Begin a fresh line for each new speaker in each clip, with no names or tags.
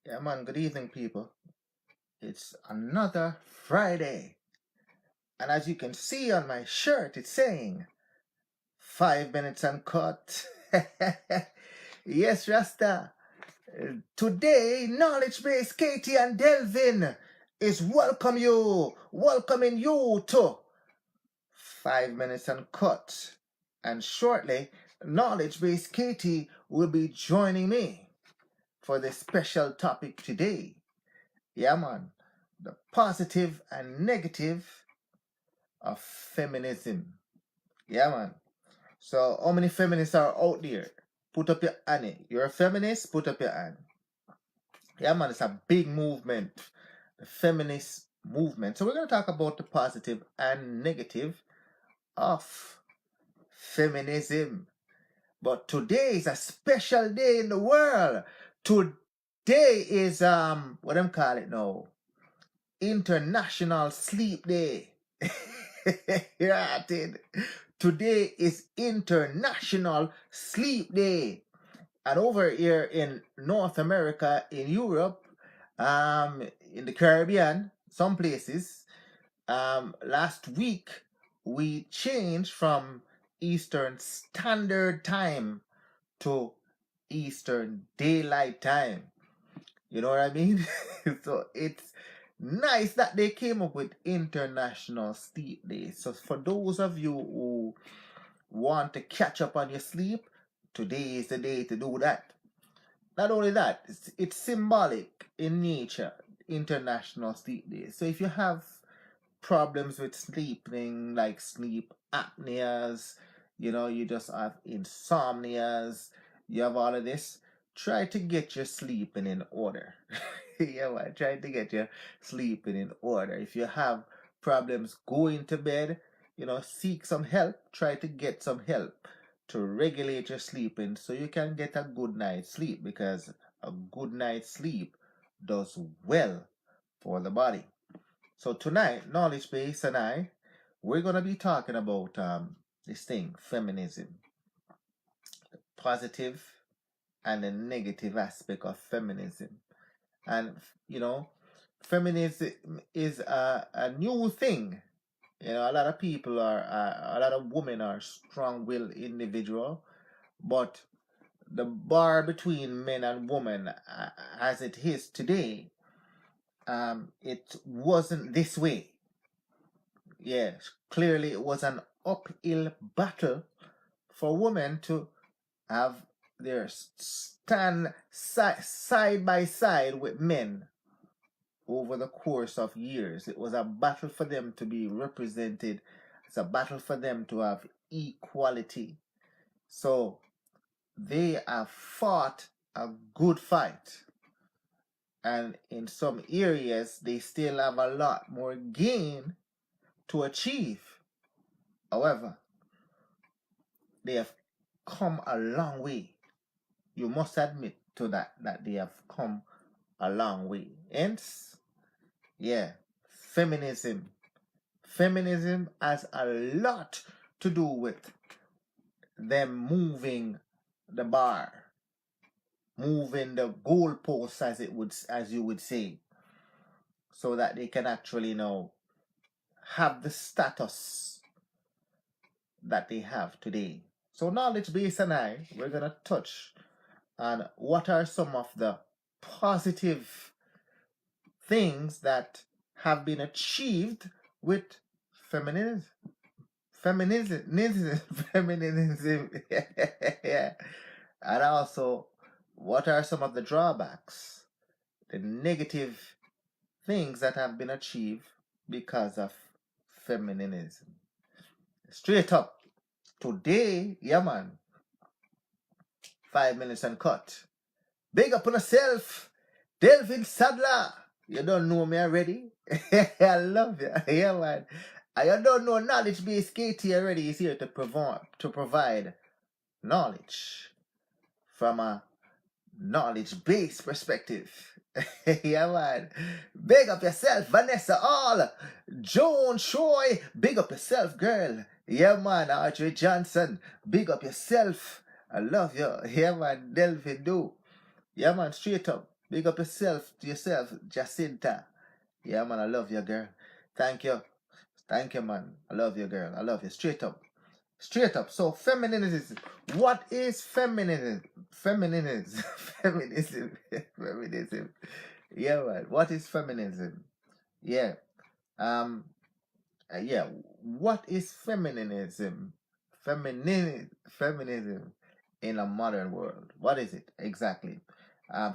Yeah, man, good evening, people. It's another Friday. And as you can see on my shirt, it's saying 5 minutes uncut. Yes, Rasta. Today, Knowledge Base Katie and Delvin is welcoming you to 5 minutes uncut. And shortly, Knowledge Base Katie will be joining me for this special topic today. Yeah, man. The positive and negative of feminism. Yeah, man. So, how many feminists are out there? Put up your hand. You're a feminist? Put up your hand. Yeah, man. It's a big movement. The feminist movement. So, we're going to talk about the positive and negative of feminism. But today is a special day in the world. Today is, what I'm call it now? International Sleep Day. Yeah, today is International Sleep Day. And over here in North America, in Europe, in the Caribbean, some places, last week we changed from Eastern Standard Time to Eastern Daylight Time. You know what I mean? So it's nice that they came up with International Sleep Day. So for those of you who want to catch up on your sleep, today is the day to do that. Not only that, it's symbolic in nature, International Sleep Day. So if you have problems with sleeping, like sleep apneas, you just have insomnias, you have all of this, try to get your sleeping in order. Yeah, man, try to get your sleeping in order. If you have problems going to bed, seek some help. Try to get some help to regulate your sleeping so you can get a good night's sleep, because a good night's sleep does well for the body. So tonight, Knowledge Base and we're going to be talking about this thing, feminism, the positive and the negative aspect of feminism. And, feminism is a new thing. A lot of people a lot of women are strong-willed individual, but the bar between men and women, as it is today, it wasn't this way. Yes, clearly it was an uphill battle for women to have their stand side by side with men over the course of years. It was a battle for them to be represented. It's a battle for them to have equality. So they have fought a good fight. And in some areas, they still have a lot more gain to achieve. However, they have come a long way. You must admit to that they have come a long way. Hence, yeah, feminism. Feminism has a lot to do with them moving the bar, moving the goalposts, as you would say, so that they can actually now have the status that they have today. So Knowledge Base and we're gonna touch on what are some of the positive things that have been achieved with feminism. Feminism. Yeah. And also, what are some of the drawbacks, the negative things that have been achieved because of feminism? Straight up, today, yeah, man, 5 minutes uncut. Big up on yourself, Delvin Sadler. You don't know me already? I love you. Yeah, man. And you don't know Knowledge Base Katie already is here to provide knowledge from a knowledge-based perspective. Yeah, man. Big up yourself, Vanessa Hall. Joan Troy. Big up yourself, girl. Yeah, man. Audrey Johnson. Big up yourself. I love you. Yeah, man. Delvin do. Yeah, man. Straight up. Big up yourself, Jacinta. Yeah, man, I love you, girl. Thank you. Thank you, man. I love you, girl. I love you. Straight up. Straight up. So, feminism. What is feminism? Feminism. Feminism. Feminism. Yeah, man. What is feminism? Yeah. Um, yeah, what is feminism? Feminism in a modern world. What is it exactly?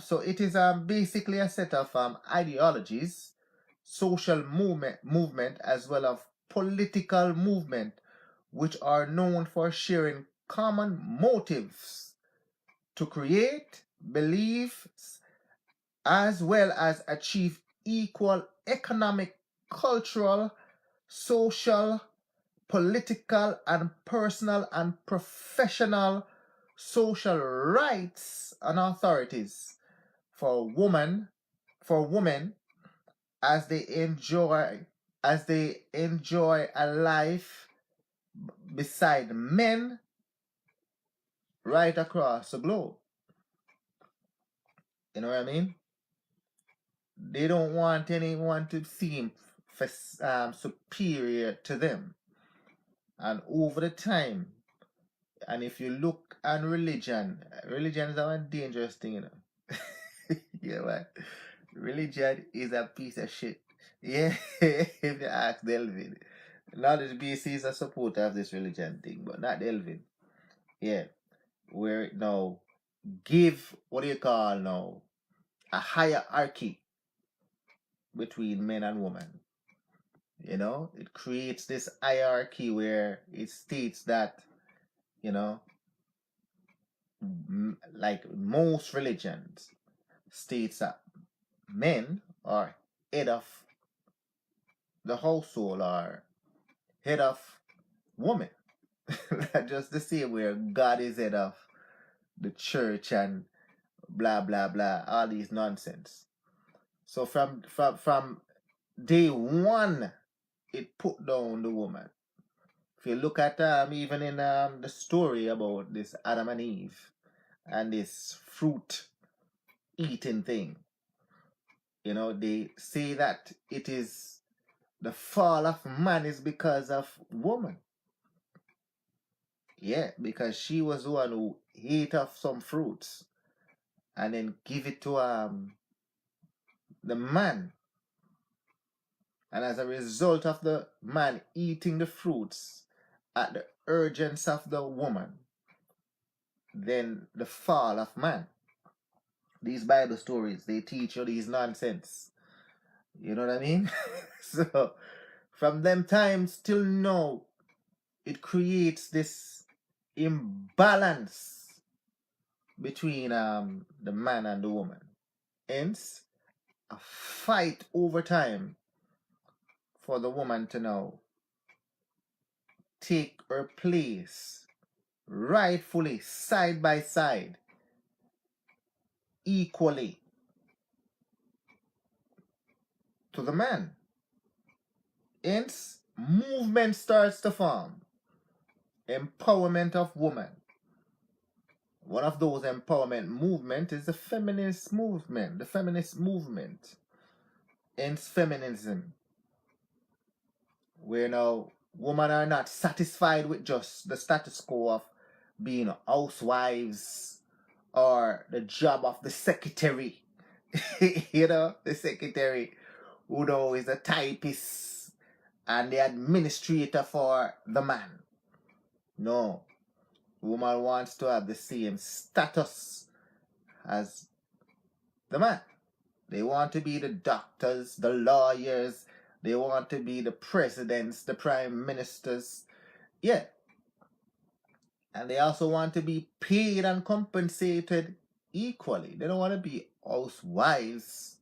So it is basically a set of ideologies, social movement as well as political movement, which are known for sharing common motives to create beliefs as well as achieve equal economic, cultural, social, political, and personal and professional social rights and authorities for women as they enjoy a life beside men right across the globe. You know what I mean? They don't want anyone to seem superior to them. And over the time, and if you look at religion is a dangerous thing, you know. Yeah, man. Religion is a piece of shit. Yeah, if you ask Delvin. Knowledge BC is a supporter of this religion thing, but not Delvin. Yeah, where now give what do you call now a hierarchy between men and women. You know, it creates this hierarchy where it states that, you know, like most religions states that men are head of the household or head of woman. Just the same where God is head of the church and blah blah blah, all these nonsense. So from day one, it put down the woman. If you look at even in the story about this Adam and Eve and this fruit eating thing, you know, they say that it is the fall of man is because of woman. Yeah, because she was the one who ate of some fruits and then give it to the man. And as a result of the man eating the fruits at the urgence of the woman, then the fall of man. These Bible stories, they teach you these nonsense. You know what I mean? So from them times till now, it creates this imbalance between the man and the woman. Hence, a fight over time for the woman to now take her place rightfully side by side equally to the man. Hence, movement starts to form. Empowerment of woman. One of those empowerment movement is the feminist movement. The feminist movement. Hence feminism. Where now women are not satisfied with just the status quo of being housewives or the job of the secretary. You know, the secretary who know is the typist and the administrator for the man. No. Woman wants to have the same status as the man. They want to be the doctors, the lawyers, they want to be the presidents, the prime ministers. Yeah. And they also want to be paid and compensated equally. They don't want to be housewives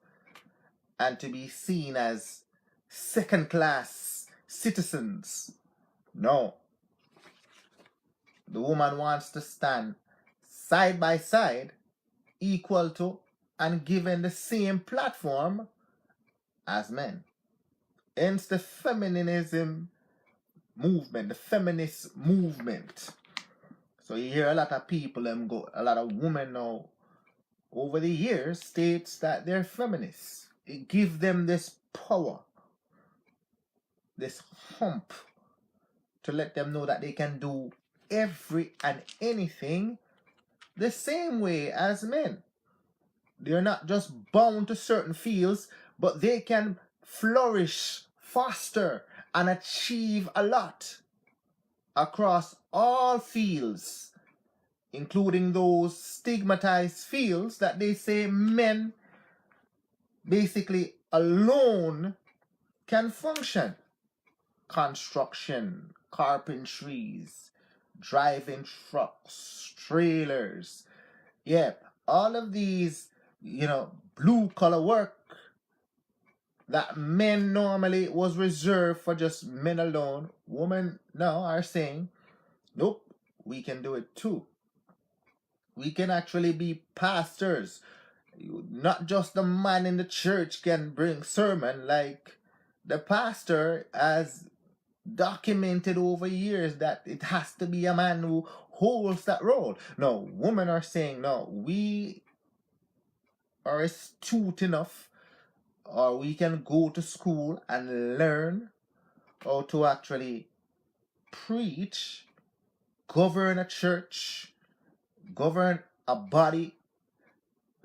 and to be seen as second class citizens. No. The woman wants to stand side by side, equal to and given the same platform as men. Hence the feminism movement, the feminist movement. So you hear a lot of people, a lot of women now over the years states that they're feminists. It gives them this power, this hump, to let them know that they can do every and anything the same way as men. They're not just bound to certain fields, but they can flourish faster and achieve a lot across all fields, including those stigmatized fields that they say men basically alone can function. Construction, carpentries, driving trucks, trailers. Yep, all of these, blue collar work that men normally was reserved for just men alone, women now are saying, nope, we can do it too. We can actually be pastors. Not just the man in the church can bring sermon, like the pastor has documented over years that it has to be a man who holds that role. No, women are saying, no, we are astute enough, or we can go to school and learn how to actually preach, govern a church, govern a body,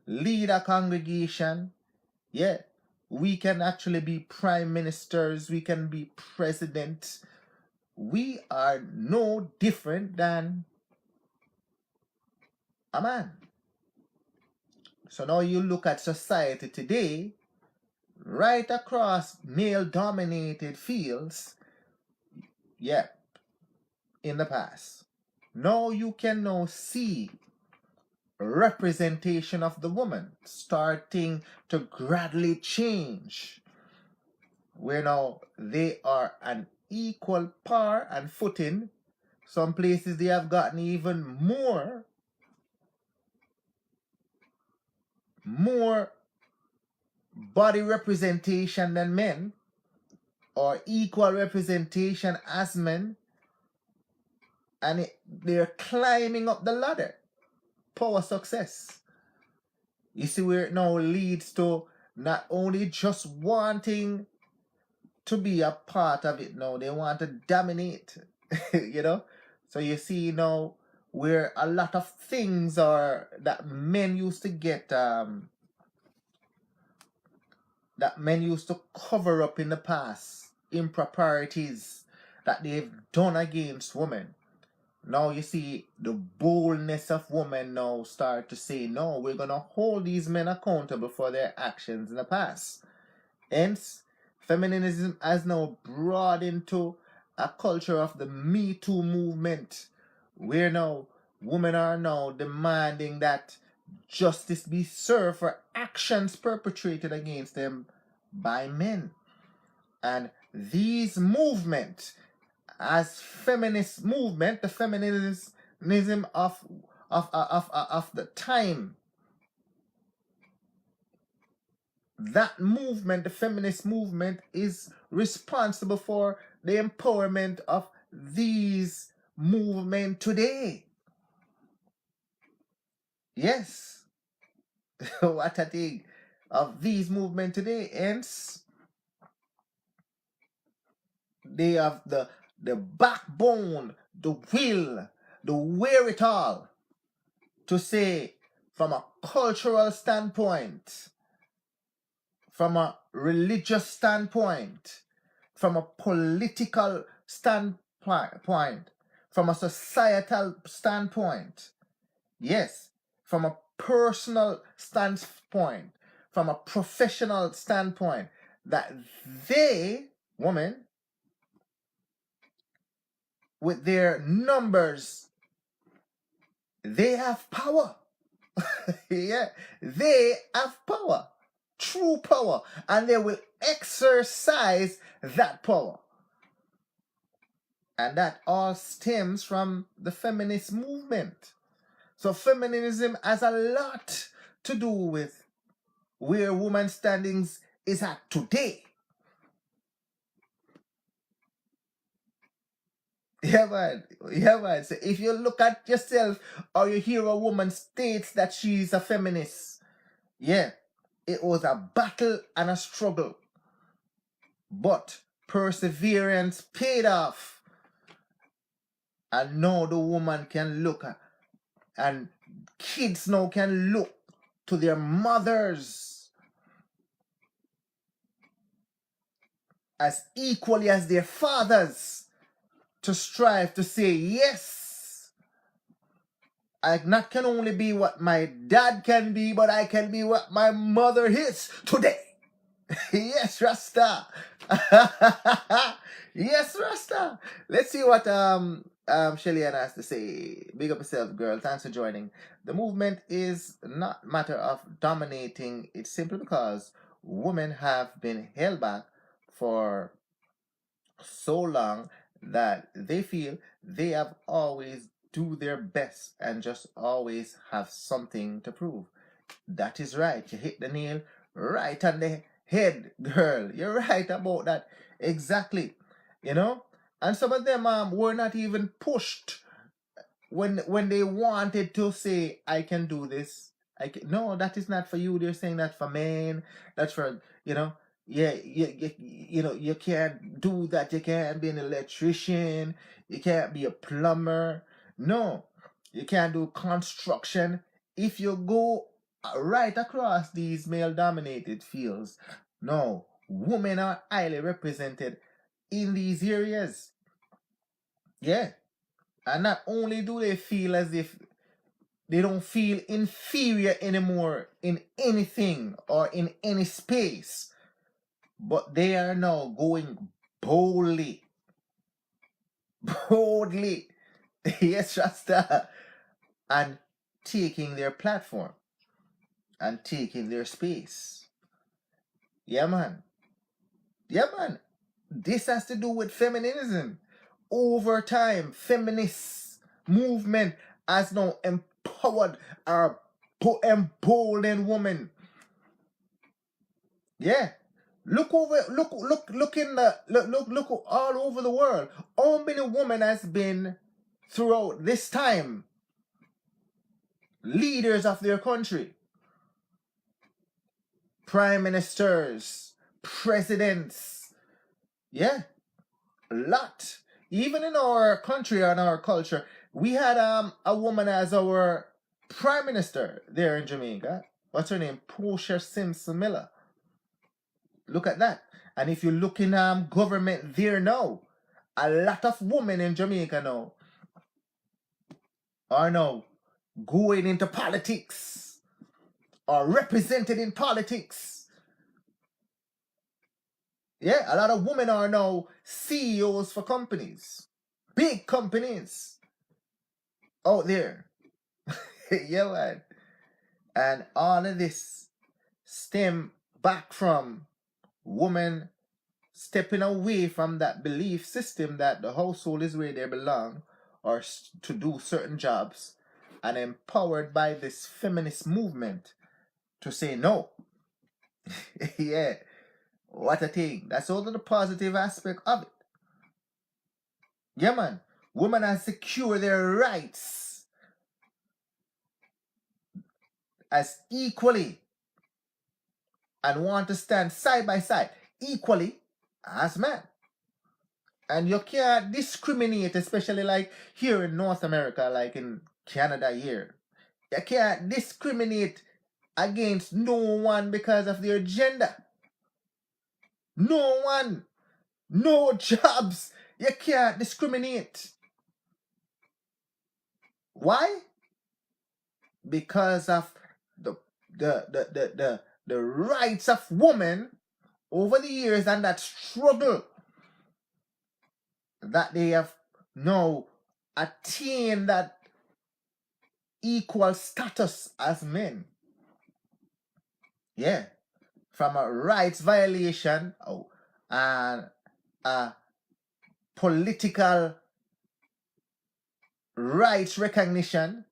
lead a congregation. Yeah, we can actually be prime ministers, we can be president. We are no different than a man. So now you look at society today, right across male dominated fields, yeah, in the past. Now you can now see representation of the woman starting to gradually change, where now they are an equal par and footing. Some places they have gotten even more body representation than men, or equal representation as men, and they're climbing up the ladder. Power success. You see where it now leads to not only just wanting to be a part of it now, they want to dominate. So you see now where a lot of things are that men used to get, that men used to cover up in the past, improprieties that they've done against women. Now you see the boldness of women now start to say, no, we're going to hold these men accountable for their actions in the past. Hence, feminism has now brought into a culture of the Me Too movement, where now women are now demanding that justice be served for actions perpetrated against them by men. And these movements, as feminist movement, the feminism of the time, that movement, the feminist movement, is responsible for the empowerment of these movements today. Yes. What a thing. Of these movements today. Hence, they have the backbone, the will, the wherewithal to say, from a cultural standpoint, from a religious standpoint, from a political standpoint, from a societal standpoint, yes, from a personal standpoint, from a professional standpoint, that they, women, with their numbers, they have power. Yeah, they have power, true power, and they will exercise that power. And that all stems from the feminist movement. So feminism has a lot to do with where women's standings is at today. Yeah, man. Yeah, man. So if you look at yourself or you hear a woman states that she's a feminist, Yeah, it was a battle and a struggle, but perseverance paid off. And now the woman can look at, and kids now can look to their mothers as equally as their fathers to strive to say, yes, I not can only be what my dad can be, but I can be what my mother is today. Yes, Rasta. Yes, Rasta. Let's see what Shelly Ann has to say. Big up yourself, girl. Thanks for joining. The movement is not matter of dominating. It's simply because women have been held back for so long that they feel they have always do their best and just always have something to prove. That is right. You hit the nail right on the head, girl. You're right about that. Exactly. You know? And some of them were not even pushed when they wanted to say, I can do this. No, that is not for you. They're saying that for men. That's for, yeah, you can't do that. You can't be an electrician. You can't be a plumber. No, you can't do construction. If you go right across these male dominated fields, no, women are highly represented in these areas. Yeah. And not only do they feel as if they don't feel inferior anymore in anything or in any space, but they are now going boldly, yes, Rasta, and taking their platform and taking their space. Yeah, man. Yeah, man. This has to do with feminism. Over time, feminist movement has now empowered our emboldened women. Yeah. Look all over the world. How many women has been throughout this time leaders of their country? Prime ministers, presidents. Yeah. A lot. Even in our country and our culture, we had a woman as our prime minister there in Jamaica. What's her name? Portia Simpson Miller. Look at that. And if you look in government there now, a lot of women in Jamaica now are now going into politics or represented in politics. Yeah, a lot of women are now CEOs for companies, big companies out there. Yeah, man. And all of this stem back from women stepping away from that belief system that the household is where they belong or to do certain jobs, and empowered by this feminist movement to say no. Yeah, what a thing. That's all the positive aspect of it. Yeah, man. Women have secured their rights as equally and want to stand side by side equally as men. And you can't discriminate, especially like here in North America, like in Canada here. You can't discriminate against no one because of their gender. No one. No jobs. You can't discriminate. Why? Because of the rights of women over the years and that struggle that they have now attained that equal status as men. Yeah. From a rights violation and a political rights recognition.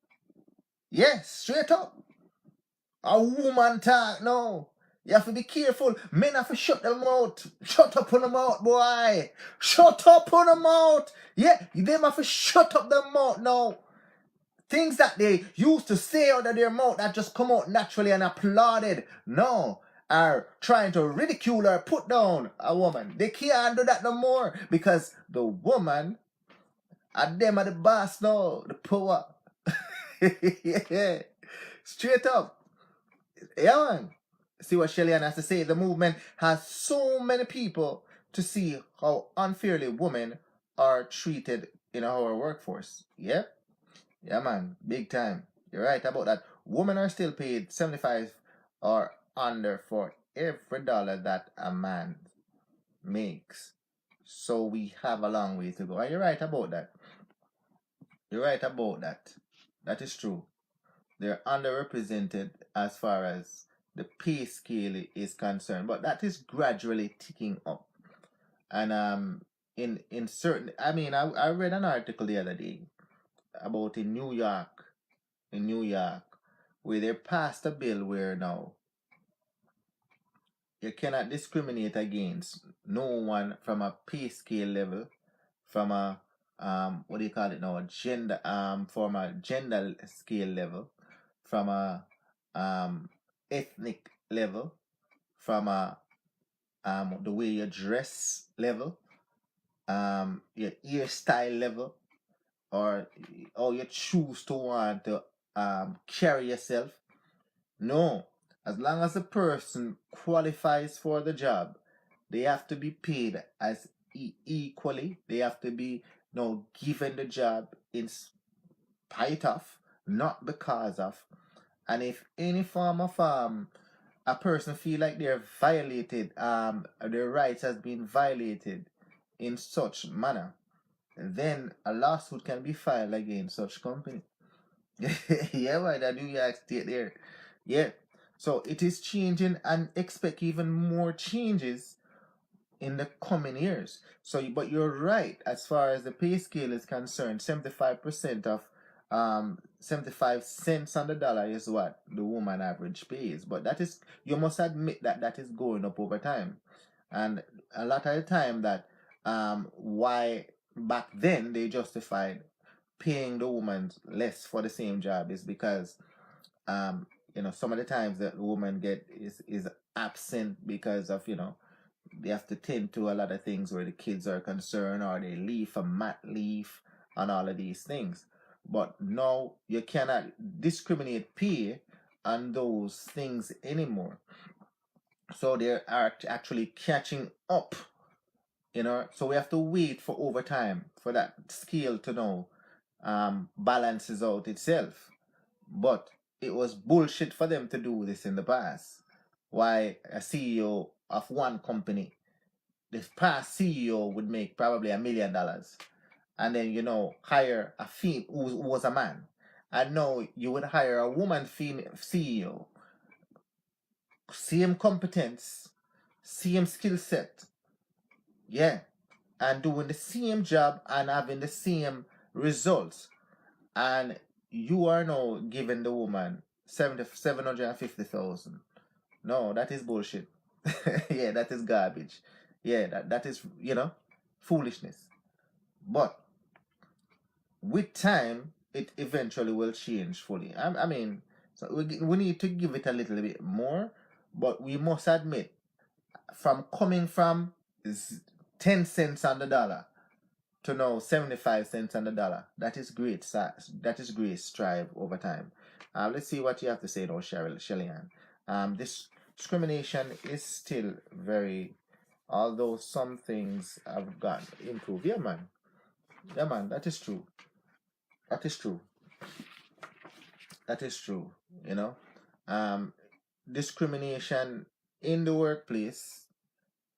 Yes, straight up. A woman talk, no. You have to be careful. Men have to shut them mouth. Shut up on the mouth, boy. Shut up on the mouth. Yeah, them have to shut up the mouth now. Things that they used to say out of their mouth that just come out naturally and applauded, no, are trying to ridicule or put down a woman. They can't do that no more because the woman and them are the boss now, the power. Yeah, straight up. Yeah, man. See what Shelley has to say. The movement has so many people to see how unfairly women are treated in our workforce. Yeah? Yeah, man. Big time. You're right about that. Women are still paid 75 or under for every dollar that a man makes. So we have a long way to go. And you're right about that. You're right about that. That is true. They're underrepresented as far as the pay scale is concerned, but that is gradually ticking up. And in certain, I mean, I read an article the other day about in New York, where they passed a bill where now you cannot discriminate against no one from a pay scale level, from a what do you call it now, a gender from a gender scale level, from a ethnic level, from a the way you dress level, your hairstyle level, or how you choose to want to carry yourself. No, as long as the person qualifies for the job, they have to be paid as equally. They have to be given the job in spite of, not because of. And if any form of a person feel like they're violated, their rights has been violated in such manner, then a lawsuit can be filed against such company. Yeah, right, that New York State there. Yeah. So it is changing and expect even more changes in the coming years. So, but you're right as far as the pay scale is concerned. 75% of 75 cents on the dollar is what the woman average pays. But that is, you must admit that that is going up over time, and a lot of the time that why back then they justified paying the woman less for the same job is because um some of the times that the woman is absent because of they have to tend to a lot of things where the kids are concerned, or they leave for mat leave and all of these things. But now you cannot discriminate pay on those things anymore. So they are actually catching up, so we have to wait for overtime for that scale to know balances out itself. But it was bullshit for them to do this in the past. Why a CEO of one company, this past CEO would make probably $1 million, and then hire a female who was a man, and now you would hire a woman female CEO, same competence, same skill set, yeah, and doing the same job and having the same results, and you are now giving the woman 750,000. No, that is bullshit. Yeah, that is garbage. Yeah, that is foolishness. But with time, it eventually will change fully. I mean, so we need to give it a little bit more, but we must admit, from coming from 10 cents on the dollar to now 75 cents on the dollar, that is great. That is great strive over time. Let's see what you have to say now, Shelley-Ann. This discrimination is still very, although some things have got improved. Yeah, man. Yeah, man. That is true. That is true. That is true. You know, um, discrimination in the workplace,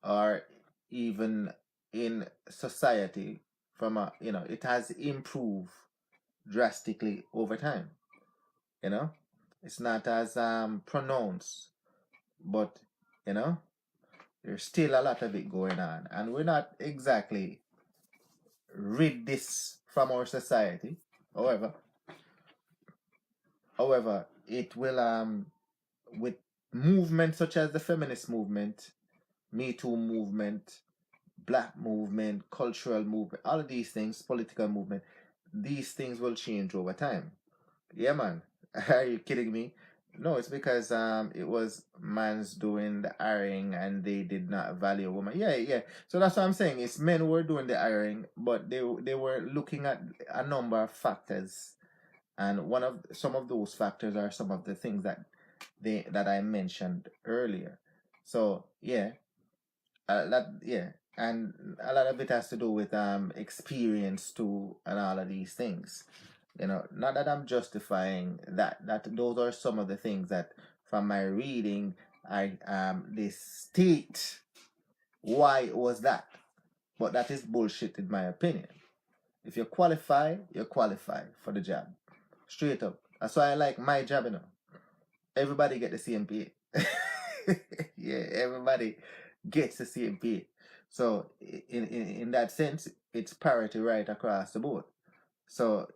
or even in society, from it has improved drastically over time. You know, it's not as pronounced, but you know, there's still a lot of it going on, and we're not exactly rid this from our society. However, it will with movements such as the feminist movement, Me Too movement, Black movement, cultural movement, all of these things, political movement, these things will change over time. Yeah, man. Are you kidding me? No, it's because it was man's doing the hiring and they did not value woman. Yeah, yeah. So that's what I'm saying. It's men who were doing the hiring, but they were looking at a number of factors, and one of some of those factors are some of the things that I mentioned earlier. So yeah, and a lot of it has to do with experience too, and all of these things. Not that I'm justifying that those are some of the things that from my reading I they state why it was that. But that is bullshit in my opinion. If you qualify for the job. Straight up. That's why I like my job. Everybody get the same pay. Yeah, everybody gets the same pay. So in that sense, it's parity right across the board. So,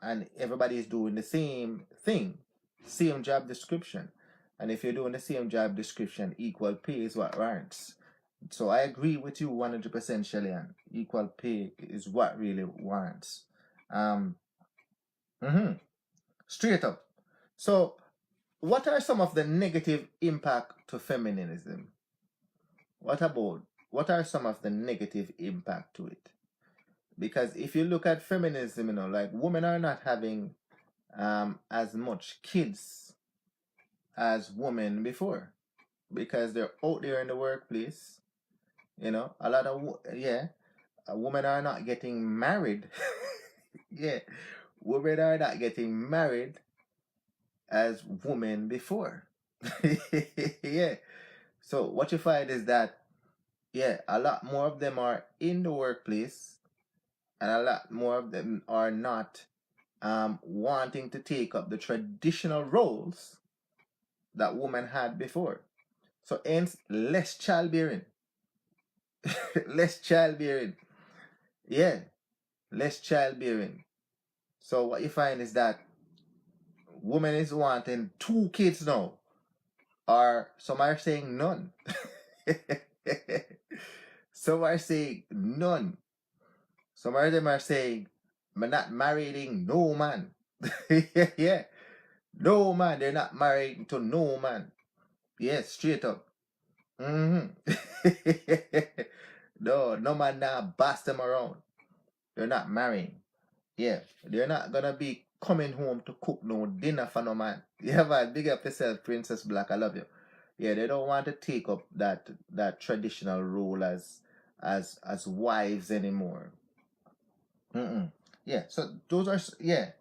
and everybody is doing the same thing, same job description. And if you're doing the same job description, equal pay is what warrants. So I agree with you 100%, Shellyan. Equal pay is what really warrants. Um, mhm, Straight up. So, what are some of the negative impact to feminism? What are some of the negative impact to it? Because if you look at feminism, like women are not having as much kids as women before because they're out there in the workplace. A lot of women are not getting married. Yeah, women are not getting married as women before. Yeah. So what you find is that a lot more of them are in the workplace, and a lot more of them are not wanting to take up the traditional roles that women had before. So hence less childbearing. Less childbearing. Yeah, less childbearing. So what you find is that women is wanting 2 kids now. Or some are saying none. Some are saying none. Some of them are saying, I'm not marrying no man. Yeah. No man. They're not married to no man. Yes, straight up. Mm-hmm. No man now boss them around. They're not marrying. Yeah, they're not gonna be coming home to cook no dinner for no man. Yeah, man, big up yourself, Princess Black. I love you. Yeah, they don't want to take up that traditional role as wives anymore. Mm-mm. Yeah, so those are yeah.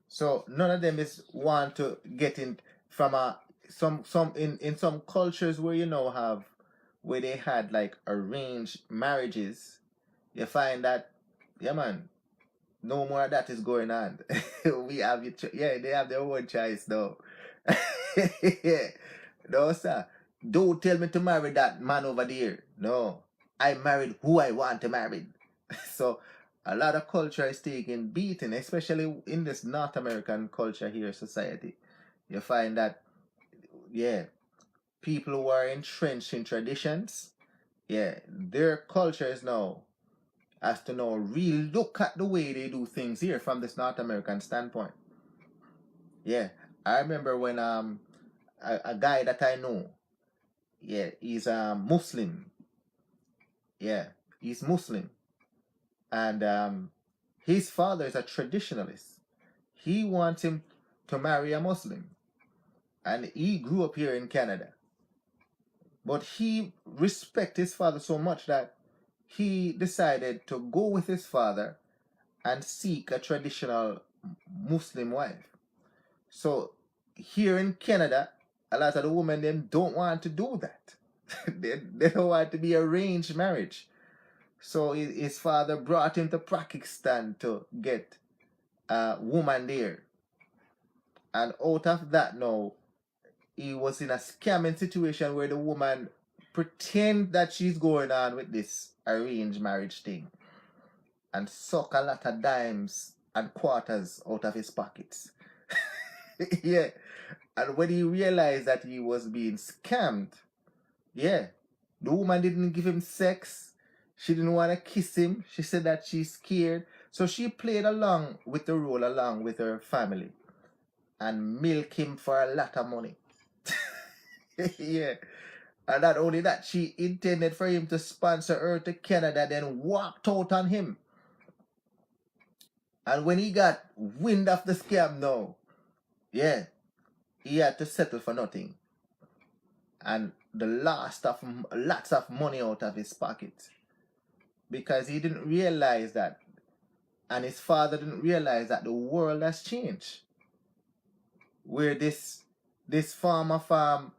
So none of them is want to get in from a some in some cultures where have where they had like arranged marriages. You find that yeah, man, no more of that is going on. We have they have their own choice though. Yeah. No, sir. Don't tell me to marry that man over there. No. I married who I want to marry. So a lot of culture is taking beating, especially in this North American culture here society. You find that yeah, people who are entrenched in traditions, their culture is now has to now really look at the way they do things here from this North American standpoint. Yeah. I remember when a guy that I know, he's Muslim. Yeah, he's Muslim. And his father is a traditionalist. He wants him to marry a Muslim. And he grew up here in Canada. But he respects his father so much that he decided to go with his father and seek a traditional Muslim wife. So here in Canada, a lot of the women them don't want to do that. They don't want to be arranged marriage. So his father brought him to Pakistan to get a woman there. And out of that now, he was in a scamming situation where the woman pretend that she's going on with this arranged marriage thing and suck a lot of dimes and quarters out of his pockets. Yeah. And when he realized that he was being scammed, yeah, the woman didn't give him sex. She didn't want to kiss him. She said that she's scared. So she played along with the role along with her family. and milk him for a lot of money. Yeah. And not only that, she intended for him to sponsor her to Canada, then walked out on him. And when he got wind of the scam now, yeah, he had to settle for nothing. And the lost of lots of money out of his pocket. Because he didn't realize that, and his father didn't realize that the world has changed. Where this form of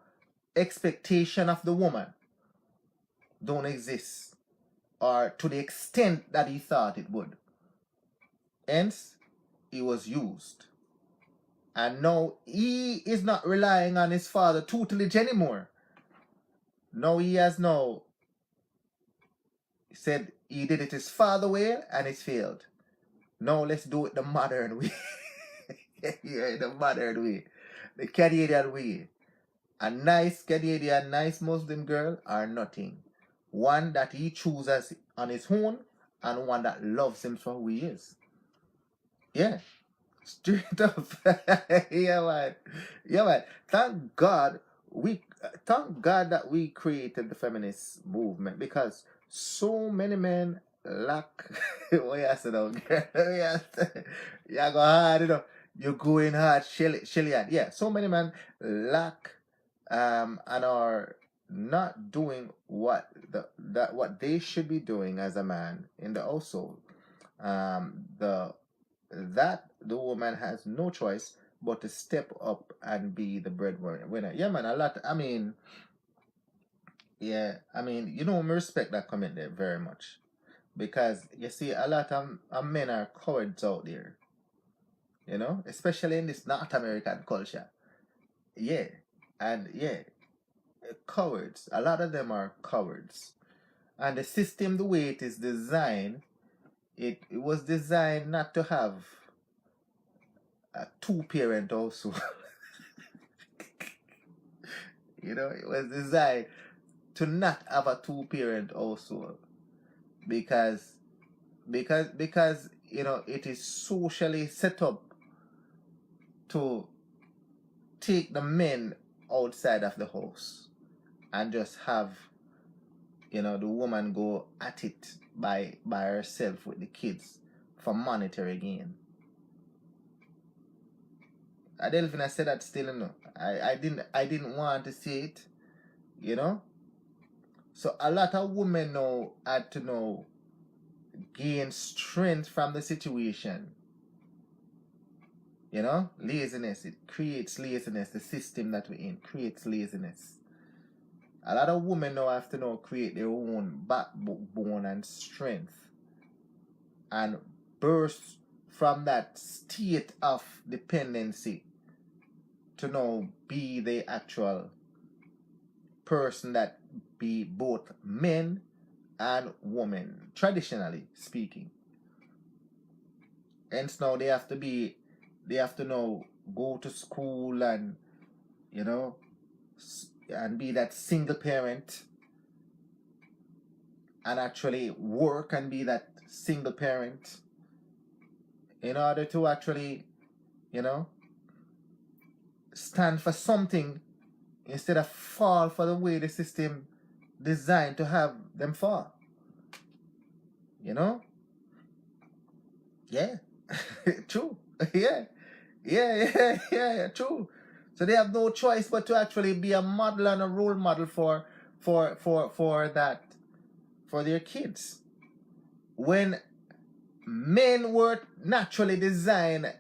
expectation of the woman don't exist, or to the extent that he thought it would. Hence, he was used. And now he is not relying on his father tutelage anymore. Now he has said he did it his father way and it's failed. Now let's do it the modern way. Yeah, the modern way. The Canadian way. A nice Canadian, nice Muslim girl or nothing. One that he chooses on his own and one that loves him for who he is. Yeah. Straight up. Yeah, man. Yeah, man. Thank God that we created the feminist movement, because so many men lack what you say now, girl? You go hard, you're going hard, Shelly. Yeah, so many men lack and are not doing what they should be doing as a man in the household. The woman has no choice but to step up and be the breadwinner. Yeah, man, a lot. I mean, yeah, I mean, I respect that comment there very much, because you see, a lot of men are cowards out there, especially in this North American culture. Yeah, and yeah, cowards. A lot of them are cowards, and the system, the way it is designed, it was designed not to have a two-parent also. It was designed to not have a two-parent household, because it is socially set up to take the men outside of the house and just have the woman go at it by herself with the kids for monetary gain. Delvin, I said that still, I didn't want to see it, So a lot of women now had to gain strength from the situation. Laziness. It creates laziness. The system that we're in creates laziness. A lot of women now have to create their own backbone and strength, and burst from that state of dependency to now be the actual person that be both men and women, traditionally speaking. Hence now they have to now go to school and and be that single parent, and actually work and be that single parent, in order to actually stand for something, instead of fall for the way the system designed to have them fall. Yeah. True. Yeah, true. So they have no choice but to actually be a model and a role model for their kids. When men were naturally designed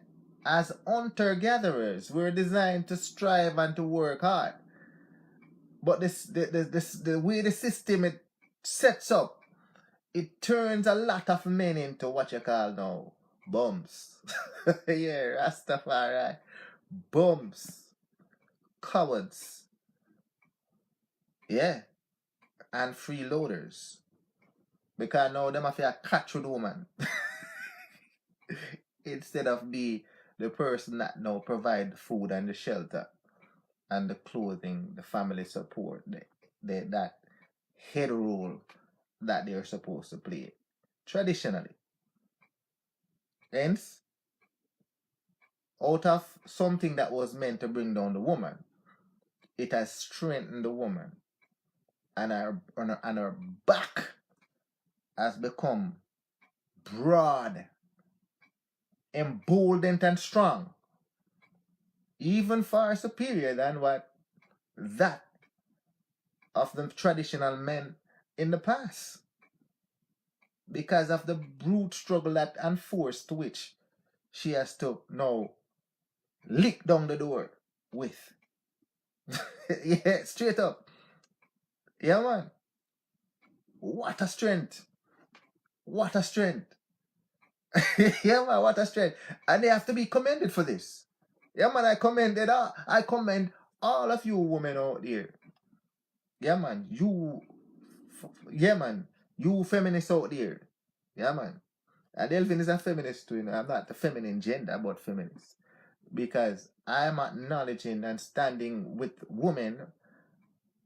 as hunter-gatherers, we're designed to strive and to work hard. But the way the system it sets up, it turns a lot of men into what you call now bums. Yeah, Rastafari. Bums. Cowards. Yeah. And freeloaders. Because now them have to catch with woman. Instead of be the person that now provide the food and the shelter and the clothing, the family support, that head role that they're supposed to play traditionally. Hence, out of something that was meant to bring down the woman, it has strengthened the woman. And her back has become broad, emboldened, and strong, even far superior than what that of the traditional men in the past, because of the brute struggle that and force to which she has to now lick down the door with. Yeah, straight up. Yeah, man. What a strength. What a strength. Yeah, man, what a strength. And they have to be commended for this. Yeah, man, I commend all of you women out there. Yeah, man, you feminists out there. Yeah, man. And Delvin is a feminist too, you know. I'm not the feminine gender, but feminist. Because I'm acknowledging and standing with women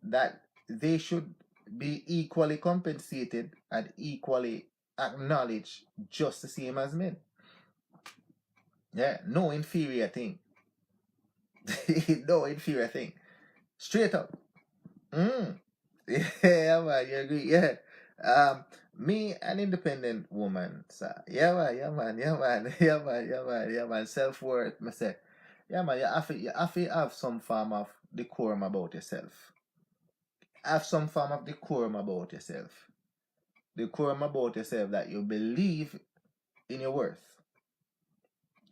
that they should be equally compensated and equally acknowledged just the same as men. Yeah, no inferior thing. No inferior thing. Straight up. Yeah, man, you agree? Yeah. Me, an independent woman, so yeah, man, yeah, man, yeah, man, yeah, man, yeah, man, yeah, man. Self-worth, I say, yeah, man, you have to have some form of decorum about yourself. Have some form of decorum about yourself. Decorum about yourself that you believe in your worth.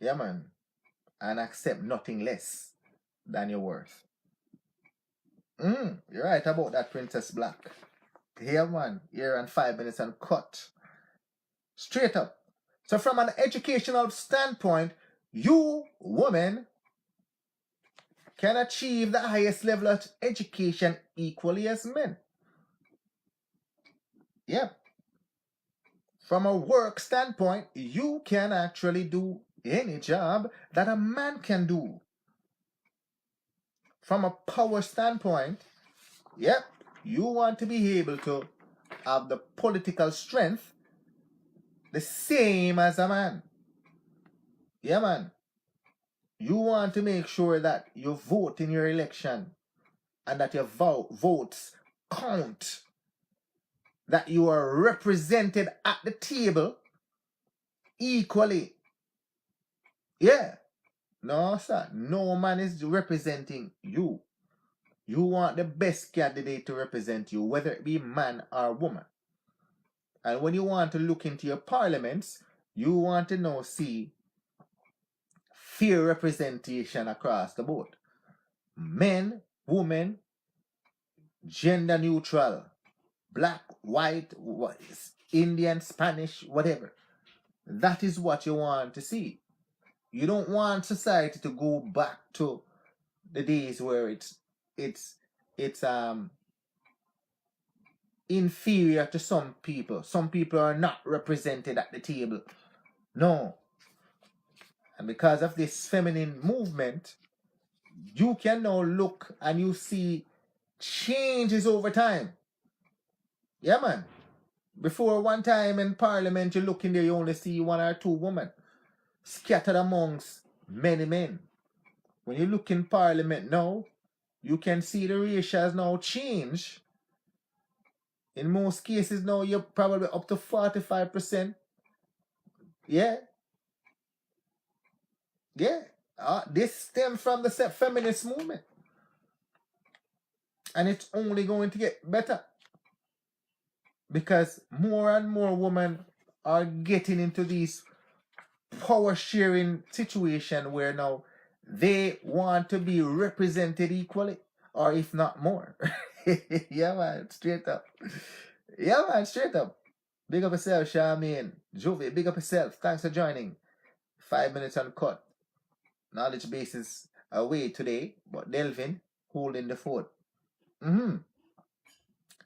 Yeah, man, and accept nothing less than your worth. You're right about that, Princess Black. Here, man, here and 5 minutes and cut. Straight up. So, from an educational standpoint, you, women, can achieve the highest level of education equally as men. Yep. From a work standpoint, you can actually do any job that a man can do. From a power standpoint, yep, you want to be able to have the political strength the same as a man. Yeah, man. You want to make sure that you vote in your election and that your votes count. That you are represented at the table equally. Yeah. No, sir. No man is representing you. You want the best candidate to represent you, whether it be man or woman. And when you want to look into your parliaments, you want to now see fair representation across the board. Men, women, gender neutral, black, white, Indian, Spanish, whatever. That is what you want to see. You don't want society to go back to the days where it's inferior to some people. Some people are not represented at the table. No. And because of this feminine movement, you can now look and you see changes over time. Yeah, man. Before, one time in parliament, you look in there, you only see one or two women scattered amongst many men. When you look in parliament now, you can see the ratios now change. In most cases now, you're probably up to 45%. Yeah. Yeah. This stems from the feminist movement. And it's only going to get better. Because more and more women are getting into these power sharing situation where now they want to be represented equally, or if not more. Yeah, man, straight up. Yeah, man, straight up. Big up yourself, Charmaine. Jovi, big up yourself. Thanks for joining. 5 minutes uncut. Knowledge base is away today, but Delvin holding the fort. You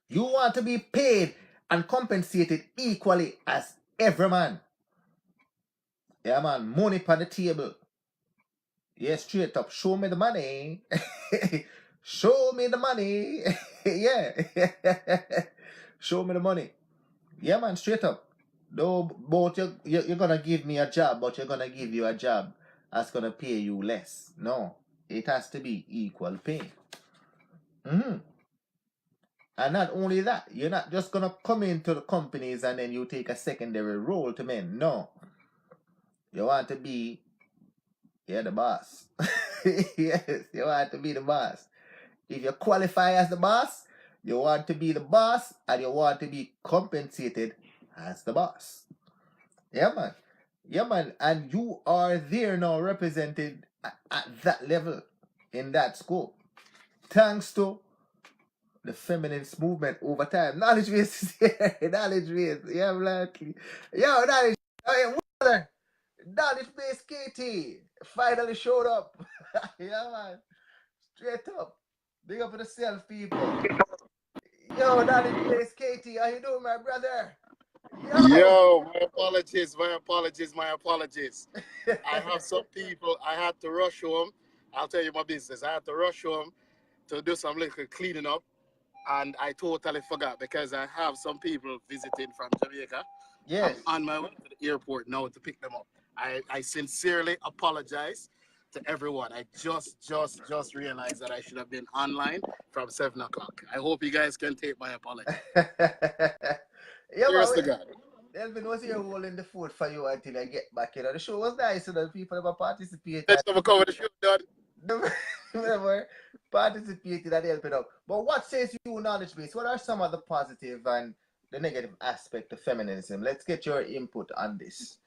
want to be paid and compensated equally as every man. Yeah, man, money on the table. Yeah, straight up. Show me the money. Show me the money. Yeah. Show me the money. Yeah, man, straight up. Though, both you're gonna give me a job, but you're gonna give you a job that's gonna pay you less. No, it has to be equal pay. Mm-hmm. And not only that, you're not just gonna come into the companies and then you take a secondary role to men. No, you want to be, you're the boss. Yes, you want to be the boss. If you qualify as the boss, you want to be the boss and you want to be compensated as the boss. Yeah, man. Yeah, man. And you are there now represented at that level in that scope. Thanks to the feminist movement over time. Knowledge base is here. Knowledge base. Yeah, like, yo, knowledge. Oh, yeah, knowledge base KT finally showed up. Yeah, man. Straight up. Big up for the self, people. Yo, knowledge base KT. How you doing, my brother?
Yo, my apologies, my apologies, my apologies. I have some people, I had to rush home. I'll tell you my business. I had to rush home to do some little cleaning up, and I totally forgot because I have some people visiting from Jamaica.
Yes.
I'm on my way to the airport now to pick them up. I sincerely apologize to everyone. I just realized that I should have been online from 7 o'clock. I hope you guys can take my apology.
Yeah,
Cheers to
but
God.
Delvin was here holding the fort for you until I get back. You know, the show was nice, so that people ever participated.
Let's have a cover the show, Dad.
Never participated and helping out. But what says you knowledge base? What are some of the positive and the negative aspect of feminism? Let's get your input on this.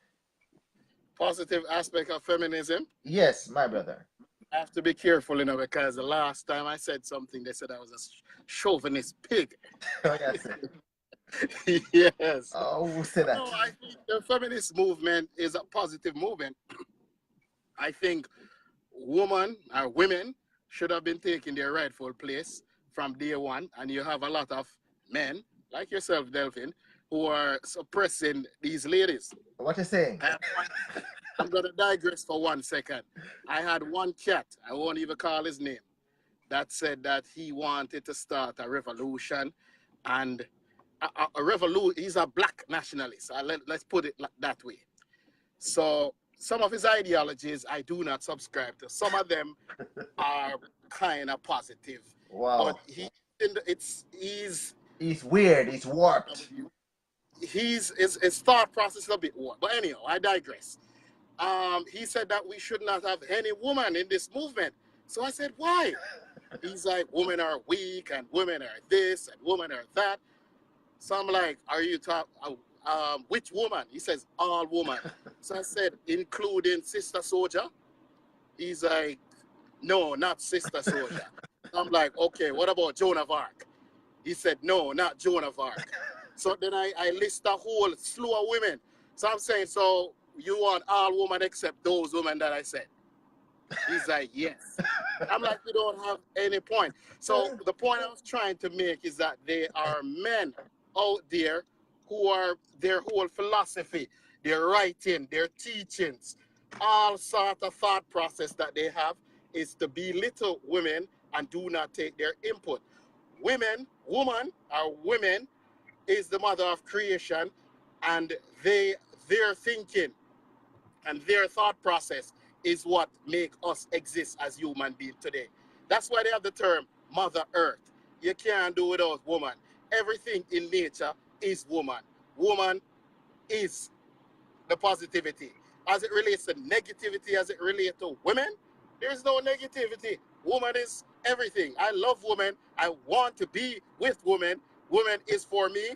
Positive aspect of feminism.
Yes, my brother.
I have to be careful, because the last time I said something, they said I was a chauvinist pig.
Oh, yes.
Yes.
Oh, who said that?
No, I think the feminist movement is a positive movement. I think women should have been taking their rightful place from day one, and you have a lot of men like yourself, Delvin, who are suppressing these ladies.
What you saying?
I'm going to digress for 1 second. I had one cat, I won't even call his name, that said that he wanted to start a revolution, and a revolution. He's a black nationalist. Let's put it that way. So some of his ideologies I do not subscribe to. Some of them are kind of positive.
Wow.
But he's
weird. He's warped.
His thought process is a bit warped. But anyhow, I digress. He said that we should not have any woman in this movement. So I said, why? He's like, women are weak and women are this and women are that. So I'm like, are you talking, which woman? He says, all women. So I said, including Sister Soldier? He's like, no, not Sister Soldier. I'm like, okay, what about Joan of Arc? He said, no, not Joan of Arc. So then I list a whole slew of women. So I'm saying, so you want all women except those women that I said? He's like, yes. I'm like, you don't have any point. So the point I was trying to make is that there are men out there who are their whole philosophy, their writing, their teachings, all sort of thought process that they have is to belittle women and do not take their input. Woman is the mother of creation, and their thinking and their thought process is what make us exist as human beings today. That's why they have the term Mother Earth. You can't do without woman. Everything in nature is woman. Woman is the positivity. As it relates to negativity, as it relates to women, there's no negativity. Woman is everything. I love women. I want to be with women. Women is for me,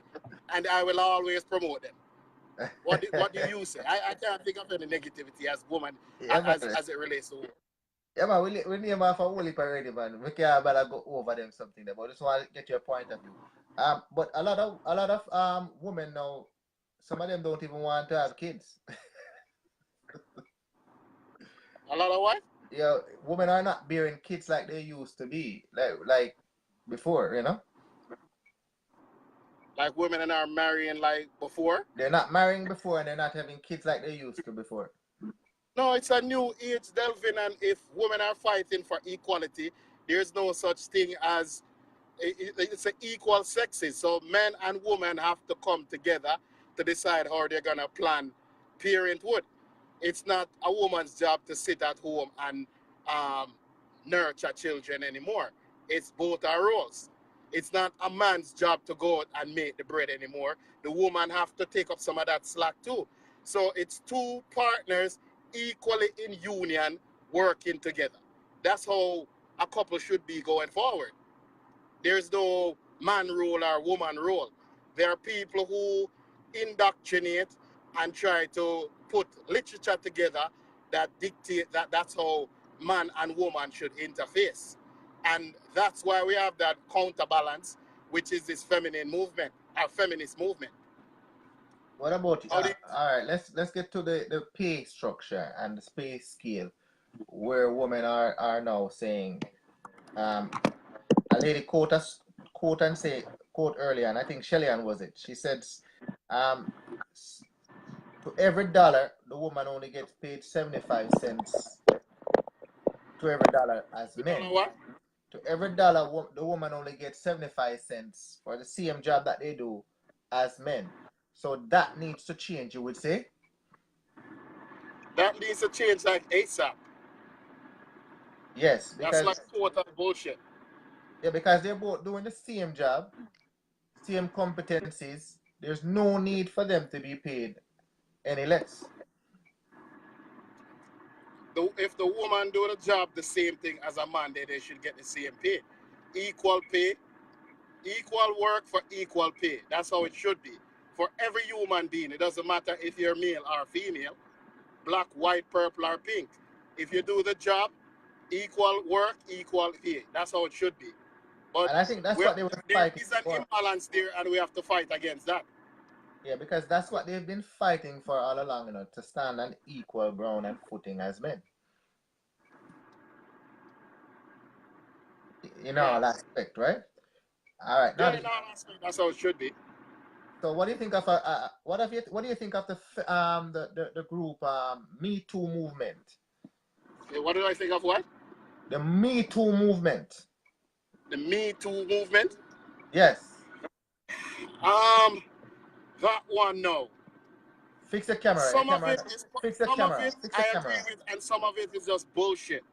and I will always promote them. What do you say? I can't think of any negativity as woman, as it relates to women.
Yeah, man, we name off a whole heap already, man. We can't better go over them something there, but I just want to get your point of view. But a lot of women now, some of them don't even want to have kids.
A lot of what?
Yeah, women are not bearing kids like they used to be, like before, you know.
Like women are marrying like before?
They're not marrying before, and they're not having kids like they used to before.
No, it's a new age, Delvin, and if women are fighting for equality, there's no such thing as it's an equal sexes. So men and women have to come together to decide how they're gonna plan parenthood. It's not a woman's job to sit at home and um, nurture children anymore. It's both our roles. It's not a man's job to go out and make the bread anymore. The woman have to take up some of that slack too. So it's two partners equally in union working together. That's how a couple should be going forward. There's no man role or woman role. There are people who indoctrinate and try to put literature together that dictate that that's how man and woman should interface. And that's why we have that counterbalance, which is this feminine movement, our feminist movement.
What about
How do you,
all right? Let's get to the pay structure and the pay scale where women are now saying um a lady quote and say quote earlier, and I think Shellyan was it. She said, um, to every dollar, the woman only gets paid 75 cents to every dollar as
you know
men.
what?
To every dollar, the woman only gets 75 cents for the same job that they do as men. So that needs to change, you would say?
That needs to change like ASAP.
Yes,
That's like
because
total bullshit.
yeah, because they're both doing the same job, same competencies. There's no need for them to be paid any less.
If the woman do the job the same thing as a man, then they should get the same pay. Equal pay, equal work for equal pay. That's how it should be. For every human being, it doesn't matter if you're male or female, black, white, purple, or pink. If you do the job, equal work, equal pay. That's how it should be. But
And I think that's
we're,
what they were
there
fighting
is an
for.
imbalance there, and we have to fight against that.
Yeah, because that's what they've been fighting for all along, to stand on equal ground and footing as men,
Yeah.
all aspect, right? All right. Now,
Yeah, no, that's how it should be.
so what do you think of what do you think of the group Me Too movement?
What do I think of what?
The Me Too movement.
The Me Too movement.
Yes.
Um, that one, no.
Fix the camera. Your
Some of
camera.
it is,
Fix the
some of
camera.
it
Fix the
I agree
camera.
with, and some of it is just bullshit.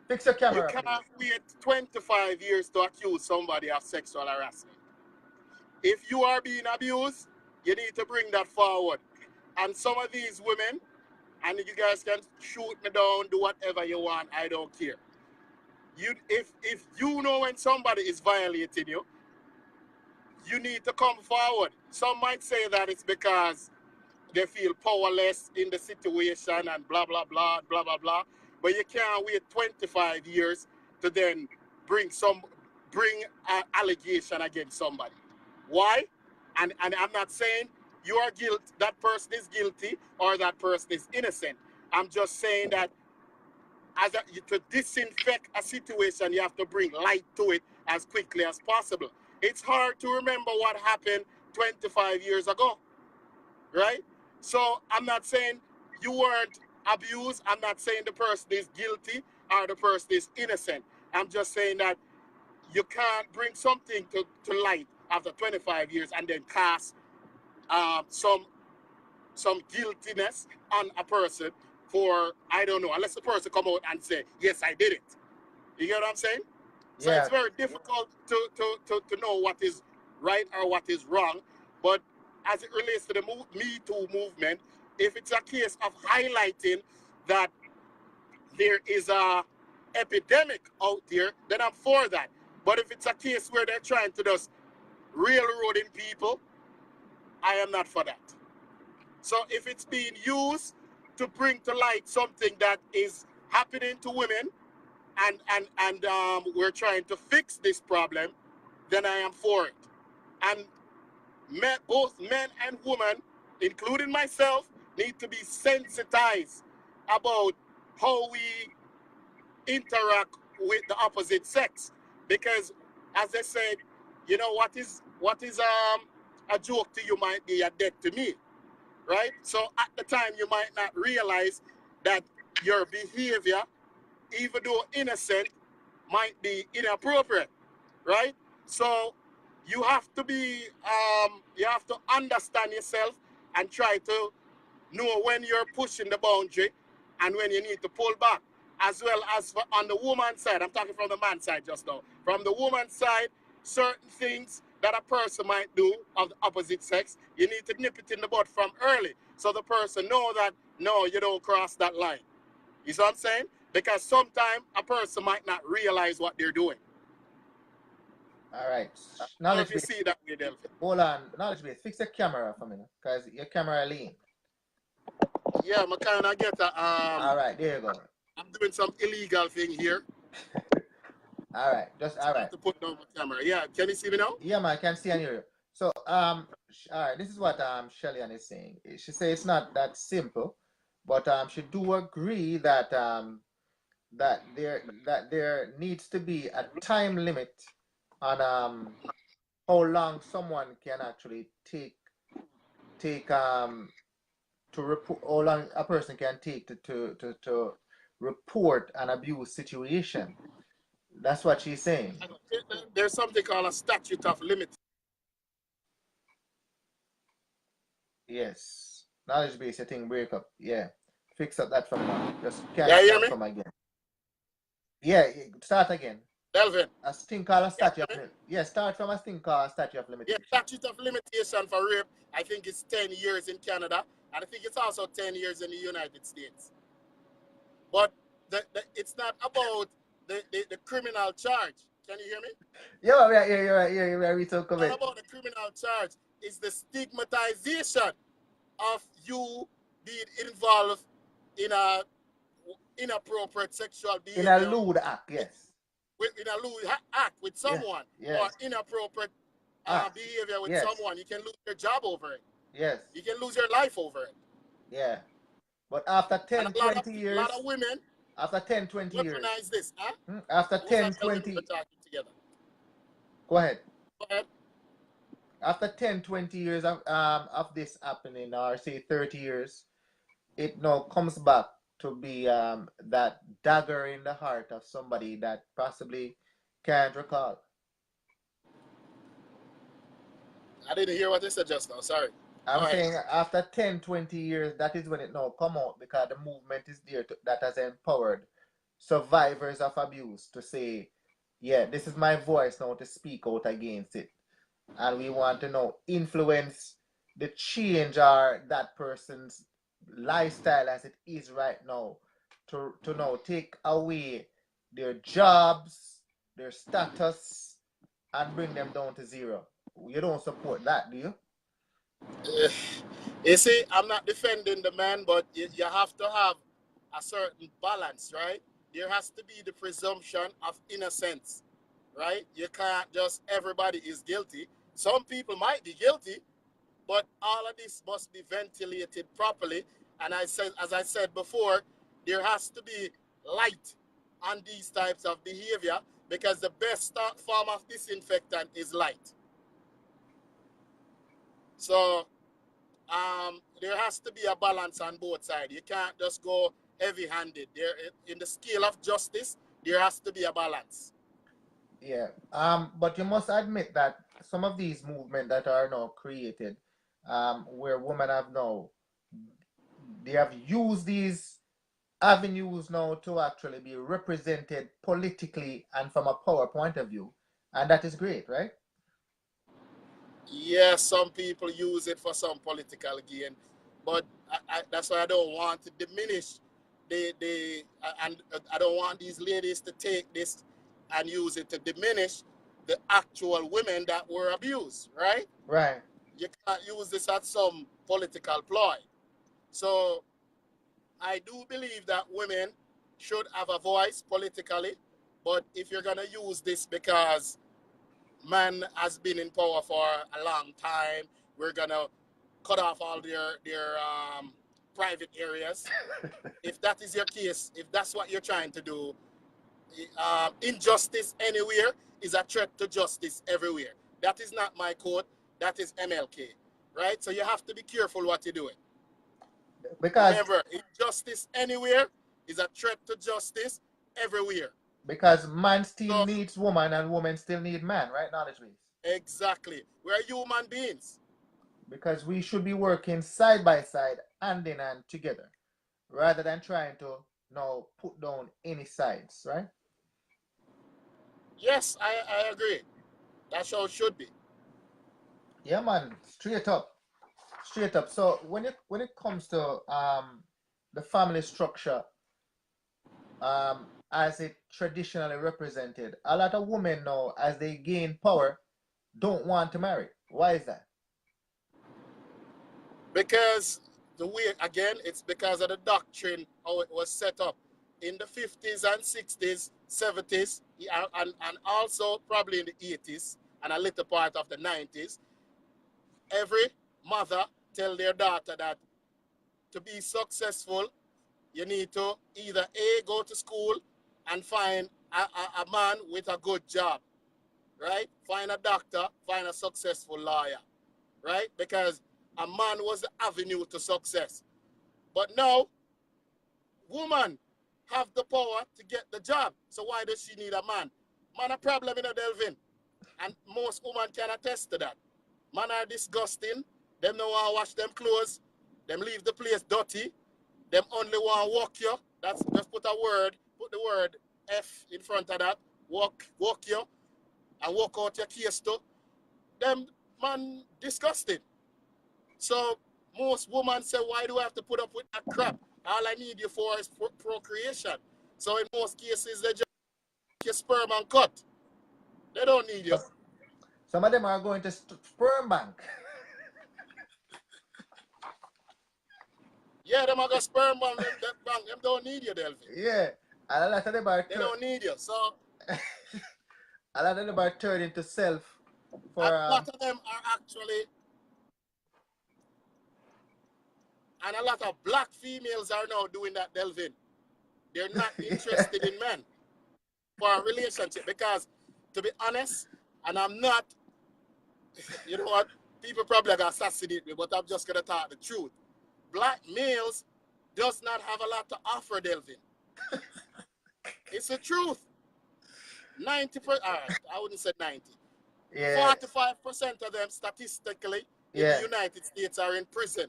Fix the
You
camera, please.
can't wait 25 years to accuse somebody of sexual harassment. If you are being abused, you need to bring that forward. And some of these women, and you guys can shoot me down, do whatever you want, I don't care. If you know when somebody is violating you, you need to come forward. Some might say that it's because they feel powerless in the situation and blah blah blah blah blah blah. But you can't wait 25 years to then bring an allegation against somebody. Why? And I'm not saying you are guilty, that person is guilty or that person is innocent. I'm just saying that to disinfect a situation, you have to bring light to it as quickly as possible. It's hard to remember what happened 25 years ago, right? So I'm not saying you weren't abused. I'm not saying the person is guilty or the person is innocent. I'm just saying that you can't bring something to light after 25 years and then cast some guiltiness on a person for, I don't know, unless the person come out and say, yes, I did it. You get what I'm saying? So it's
Yeah.
very difficult to know what is right or what is wrong. But as it relates to the Me Too movement, if it's a case of highlighting that there is a epidemic out there, then I'm for that. But if it's a case where they're trying to just railroading people, I am not for that. So if it's being used to bring to light something that is happening to women and we're trying to fix this problem, then I am for it. And both men and women, including myself, need to be sensitized about how we interact with the opposite sex. Because, as they said, what is a joke to you might be a debt to me, right? So at the time, you might not realize that your behavior, even though innocent, might be inappropriate, right? So you have to understand yourself and try to know when you're pushing the boundary and when you need to pull back. As well as on the woman's side, I'm talking from the man's side just now. From the woman's side, certain things that a person might do of the opposite sex, you need to nip it in the bud from early so the person know that, no, you don't cross that line. You see what I'm saying? Because sometimes a person might not realize what they're doing.
All right.
I don't know if
Knowledge
you
base.
see that way, Delvin.
Hold on. Knowledge base. Fix your camera for me, because your camera lean.
Yeah, I kind of get a,
All right. There you go.
I'm doing some illegal thing here.
All right. Just
So
all
I
right.
have to put down my camera. Yeah, can you see me now?
Yeah, man. I can see and hear you. So all right. This is what Shellyan is saying. She says it's not that simple, but she do agree that there needs to be a time limit on how long someone can actually take to report, how long a person can take to report an abuse situation. That's what she's saying.
There's something called a statute of limit.
Yes. Knowledge base, I think break up. Yeah. Fix up that for me now. Just
Yeah,
can't
you hear me?
come again. Yeah, start again.
Delvin.
A thing called a
Yeah,
statute of limit. Yeah, start from a thing called a statute of
yeah,
limitation.
statute of limitation for rape, I think it's 10 years in Canada, and I think it's also 10 years in the United States. But it's not about the criminal charge. Can you hear me?
Yeah, yeah, yeah, you're right. Yeah, you're right. We talk
It's not
about.
about the criminal charge. It's the stigmatization of you being involved in a inappropriate sexual
In a
behavior
lewd act, yes.
in a lewd act with
Yeah,
someone or
yes.
inappropriate
Act,
behavior with
yes,
someone. You can lose your job over it.
yes,
You can lose your life over it.
yeah. But after
And
10, 20
a lot
years,
of women
after 10, 20 years,
weaponize this. Huh?
after
Who's
10,
that Delvin? We're
20,
talking together.
go ahead.
Go ahead.
After 10, 20 years of this happening, or say 30 years, it now comes back to be that dagger in the heart of somebody that possibly can't recall.
I didn't hear what they said just now. Sorry. Go
I'm
ahead.
saying after 10, 20 years, that is when it now come out, because the movement is there that has empowered survivors of abuse to say, yeah, this is my voice now to speak out against it. And we want to now influence the change or that person's lifestyle as it is right now to now take away their jobs, their status, and bring them down to zero. You don't support that, do you?
You see, I'm not defending the man, but you have to have a certain balance, right? There has to be the presumption of innocence, right? You can't just everybody is guilty. Some people might be guilty, but all of this must be ventilated properly. And as I said before, there has to be light on these types of behavior because the best form of disinfectant is light. So there has to be a balance on both sides. You can't just go heavy-handed. There, in the scale of justice, there has to be a balance.
Yeah. But you must admit that some of these movements that are now created, where women have now, they have used these avenues now to actually be represented politically and from a power point of view. And that is great, right?
Yes, some people use it for some political gain, but that's why I don't want to diminish and I don't want these ladies to take this and use it to diminish the actual women that were abused, right?
Right.
You can't use this as some political ploy. So I do believe that women should have a voice politically, but if you're gonna use this because man has been in power for a long time, we're gonna cut off all their private areas. If that is your case, if that's what you're trying to do, injustice anywhere is a threat to justice everywhere. That is not my quote. That is MLK, right? So you have to be careful what you're doing.
Because
Remember, injustice anywhere is a threat to justice everywhere.
man still
So
needs woman and woman still need man, right? Knowledge base.
exactly, we're human beings.
because we should be working side by side, hand in hand together, rather than trying to now put down any sides, right?
Yes, I agree. That's how it should be.
Yeah, man, straight up, straight up. So when it comes to the family structure as it traditionally represented, a lot of women now, as they gain power, don't want to marry. Why is that?
Because the way, again, it's because of the doctrine, how it was set up in the 50s and 60s, 70s, and also probably in the 80s and a little part of the 90s. Every mother tell their daughter that to be successful, you need to either A, go to school and find a man with a good job, right? Find a doctor, find a successful lawyer, right? Because a man was the avenue to success. But now, woman have the power to get the job. So why does she need a man? Man, a problem in a Delvin. And most women can attest to that. Man are disgusting. Them no want to wash them clothes. Them leave the place dirty. Them only want to walk you. That's just put the word F in front of that. Walk you and walk out your case too. Them man disgusting. So most women say, why do I have to put up with that crap? All I need you for is procreation. So in most cases, they just take your sperm and cut. They don't need you.
So some of them are going to sperm bank.
Yeah, them are got sperm bank. Them don't need you, Delvin.
Yeah, and a lot of them are
They don't need you. So
a lot of them are turned into self
a
for
lot of them are actually, and a lot of black females are now doing that, Delvin. They're not interested in men for a relationship because, to be honest, and I'm not, you know what, people probably gonna assassinate me, but I'm just gonna talk the truth. Black males does not have a lot to offer, Delvin. It's the truth. 90%, all right, I wouldn't say 90.
yeah,
45% of them statistically in the
yeah,
United States are in prison.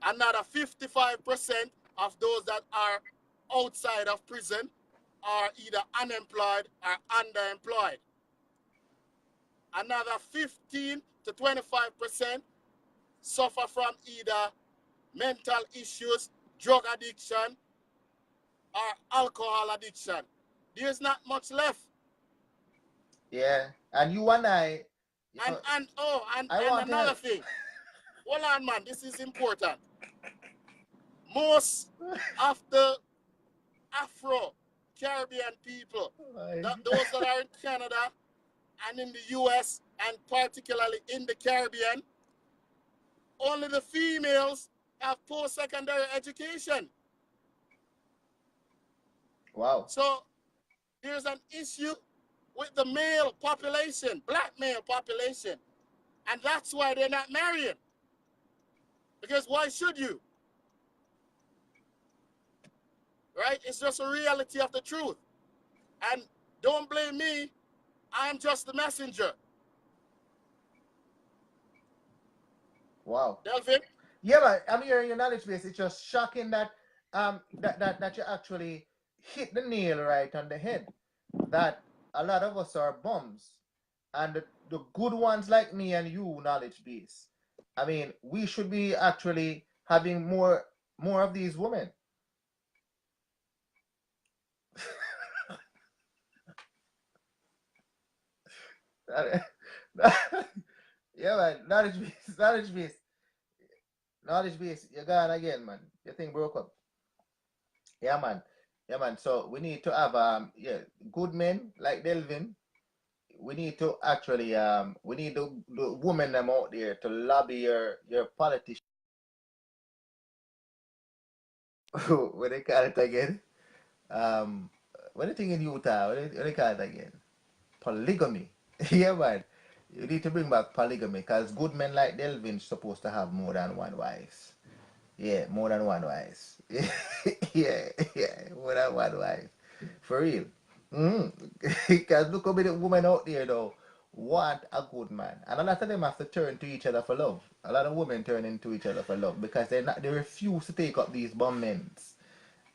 Another 55% of those that are outside of prison are either unemployed or underemployed. Another 15 to 25% suffer from either mental issues, drug addiction, or alcohol addiction. There's not much left.
yeah. And you and you
And
know,
and oh,
I
and
want to
another
help.
thing. Hold on, man. This is important. Most of the Afro Caribbean people, those that are in Canada and in the US, and particularly in the Caribbean, only the females have post-secondary education.
Wow.
So there's an issue with the male population, black male population, and that's why they're not marrying. Because why should you? Right? It's just a reality of the truth. And don't blame me. I'm just the messenger.
Wow.
Delvin?
Yeah, man. I'm hearing your knowledge base. It's just shocking that that you actually hit the nail right on the head. That a lot of us are bums, and the good ones like me and you, knowledge base. I mean, we should be actually having more of these women. Yeah, man. Knowledge base, knowledge base, knowledge base. You're gone again, man. Your thing broke up. Yeah, man. Yeah, man. So we need to have yeah, good men like Delvin. We need to actually we need the women them out there to lobby your politicians. What they call it again? Um, what they think in Utah? What they call it again? Polygamy. Yeah, man. You need to bring back polygamy because good men like Delvin's supposed to have more than one wife. Yeah, more than one wife. Yeah, yeah, more than one wife. For real. Mm. Because look how many women out there though What a good man. And a lot of them have to turn to each other for love. A lot of women turn into each other for love because they refuse to take up these bum men.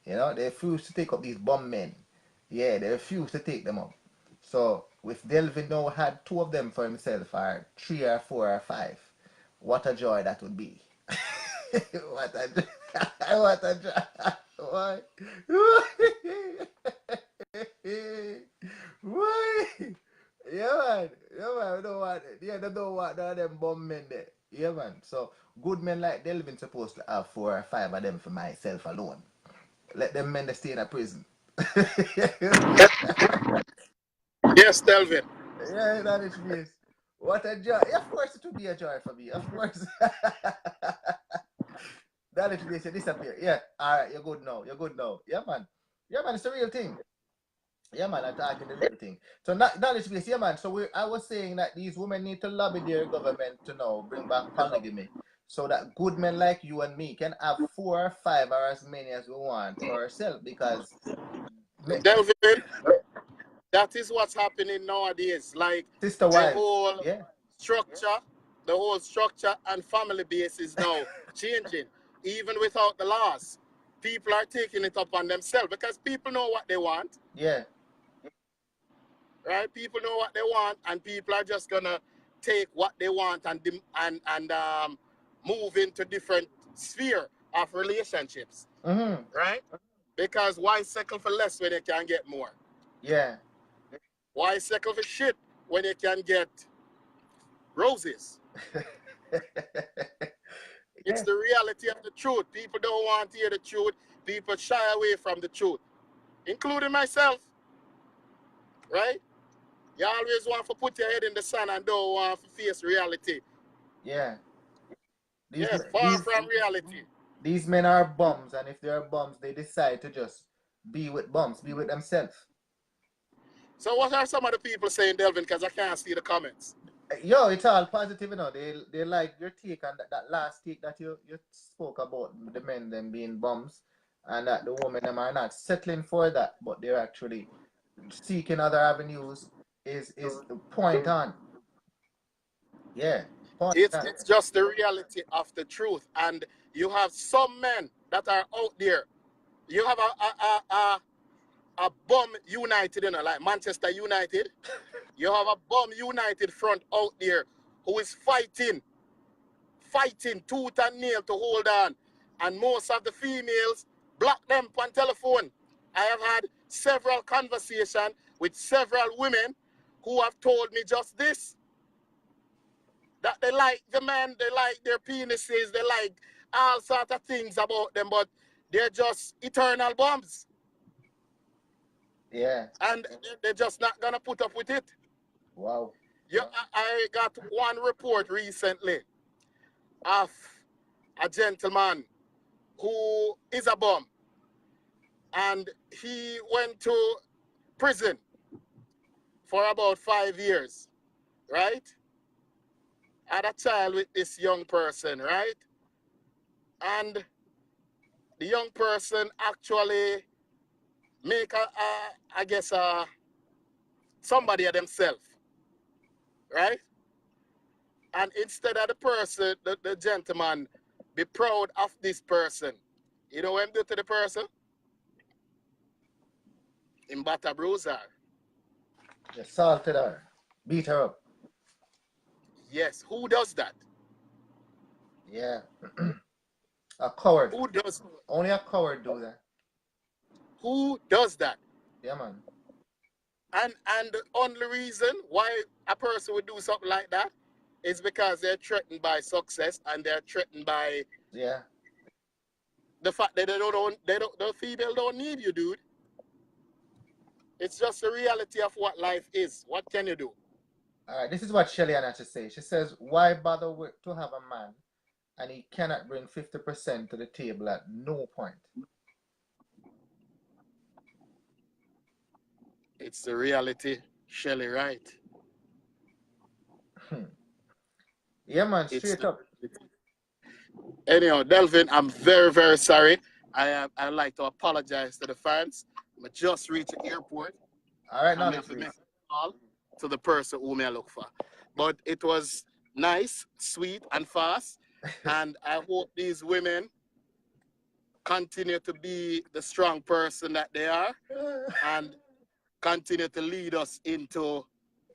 You know, they refuse to take up these bum men. Yeah, they refuse to take them up. So if Delvin now had two of them for himself, or three or four or five, what a joy that would be. What a joy. What a joy. Why? Why? Yeah, man. Yeah, man. We don't want, yeah, they don't want none of them bum men there. Yeah, man. So good men like Delvin supposed to have four or five of them for myself alone. Let them men stay in a prison.
Yes, Delvin.
Yeah, that is face. What a joy. Of course it will be a joy for me. Of course. That is face, you disappear. Yeah. Alright, you're good now. You're good now. Yeah, man. Yeah, man, it's the real thing. Yeah, man, I'm talking the little thing. So knowledge base, yeah, man. So I was saying that these women need to lobby their government to now bring back polygamy, so that good men like you and me can have four or five or as many as we want for ourselves. Because
Delvin, that is what's happening nowadays. Like
sister
the
wives,
whole
yeah,
structure, the whole structure and family base is now changing, even without the laws. People are taking it upon themselves because people know what they want,
yeah,
right? People know what they want, and people are just gonna take what they want and move into different sphere of relationships,
mm-hmm,
right? Because why settle for less when they can get more?
yeah.
Why settle for shit when they can get roses? It's
Yeah,
the reality of the truth. People don't want to hear the truth. People shy away from the truth, including myself, right? You always want to put your head in the sun and don't want to face reality.
yeah. These
Yes,
men-
far
these
from reality.
these men are bums, and if they're bums, they decide to just be with bums, be with themselves.
So what are some of the people saying, Delvin? Because I can't see the comments.
Yo, it's all positive, you know. They like your take on that last take that you spoke about the men them being bums, and that the women them are not settling for that, but they're actually seeking other avenues. Is the point on? Yeah, point on.
It's just the reality of the truth. And you have some men that are out there. You have a bum United, you know, like Manchester United. You have a bum United front out there who is fighting tooth and nail to hold on. And most of the females block them on telephone. I have had several conversations with several women who have told me just this, that they like the men, they like their penises, they like all sort of things about them, but they're just eternal bums.
Yeah.
And they're just not going to put up with it.
Wow.
Yeah, I got one report recently of a gentleman who is a bum, and he went to prison for about 5 years, right? Had a child with this young person, right? And the young person actually make I guess somebody of themselves, right? And instead of the person, the gentleman be proud of this person, you know what him do to the person? Him batter bruiser.
You salted her, beat her up.
Yes, who does that?
Yeah. A coward.
Who does
Only a coward do that.
who does that?
Yeah, man.
And the only reason why a person would do something like that is because they're threatened by success, and they're threatened by
Yeah.
the fact that the female don't need you, dude. It's just the reality of what life is. What can you do?
All right. This is what Shelly Anna to say. She says, "Why bother to have a man, and he cannot bring 50% to the table at no point."
It's the reality, Shelley, right?
Yeah, man.
It's
Straight
the
up.
Anyhow, Delvin, I'm very, very sorry. I'd like to apologize to the fans. I just reached the airport.
All right,
I'm here
knowledge
to make
base.
a call to the person whom I look for. But it was nice, sweet, and fast. And I hope these women continue to be the strong person that they are and continue to lead us into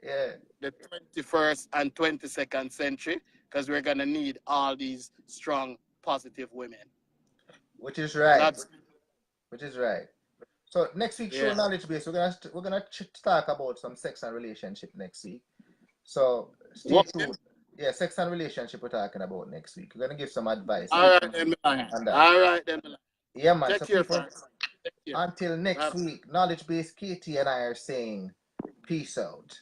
the 21st and 22nd century, because we're going to need all these strong, positive women.
Which is right.
That's,
Which is right. So next week, show
yeah.
knowledge base. We're gonna talk about some sex and relationship next week. So stay
What?
tuned. Yeah, sex and relationship we're talking about next week. We're gonna give some advice
All right, then, man.
on that.
All right, then.
Yeah, man.
Take
So
care,
people,
friends. Take care.
until next
Bye.
week, knowledge base Katie and I are saying peace out.